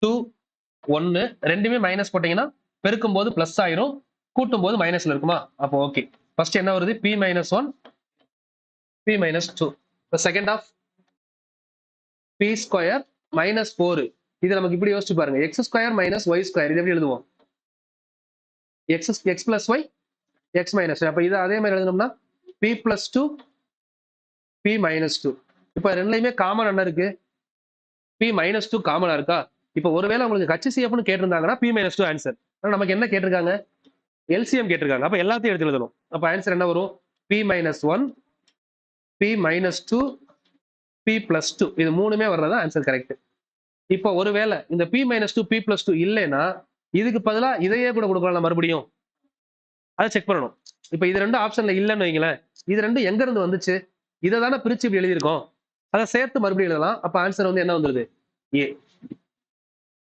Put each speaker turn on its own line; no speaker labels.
2 1 ரெண்டுமே மைனஸ் போட்டீங்கன்னா பெருக்கும் போது பிளஸ் ஆயிரும், கூட்டும் போது மைனஸ்ல இருக்குமா? அப்போ ஓகே. ஃபர்ஸ்ட் என்ன வருது? p minus 1 p minus 2. இப்போ second of p square minus 4. இது நமக்கு இப்படி யோசிச்சு பாருங்க, x square minus y square. இது எப்படி எழுதுவோம்? X plus y x minus. அப்ப இது அதே மாதிரி எழுதணும்னா p பிளஸ் 2 p மைனஸ் 2. இப்ப ரெண்டுலயுமே காமன் என்ன இருக்கு? p மைனஸ் 2 காமனா இருக்கா? இப்ப ஒருவேளை உங்களுக்கு HCFன்னு கேட்டிருந்தாங்கன்னா p மைனஸ் 2 ஆன்சர். ஆனா நமக்கு என்ன கேட்டிருக்காங்க? LCM கேட்டிருக்காங்க. அப்ப எல்லாத்தையும் எடுத்து எழுதணும். அப்ப ஆன்சர் என்ன வரும்? p minus 1 p minus 2 p plus 2. இது மூணுமே வர்றதா ஆன்சர் கரெக்ட். இப்போ ஒருவேளை இந்த p மைனஸ் 2 p பிளஸ் 2 இல்லைன்னா இதுக்கு பதிலா இதையே கூட கொடுக்கலாம் மறுபடியும். அதை செக் பண்ணணும். இப்ப இது ரெண்டு ஆப்ஷன்ல இல்லைன்னு வைங்களேன், இது ரெண்டு எங்க இருந்து வந்துச்சு? இதை தானே பிரிச்சு இப்படி எழுதியிருக்கோம், அதை சேர்த்து மறுபடியும் எழுதலாம். அப்ப ஆன்சர் வந்து என்ன வந்துருது? ஏ.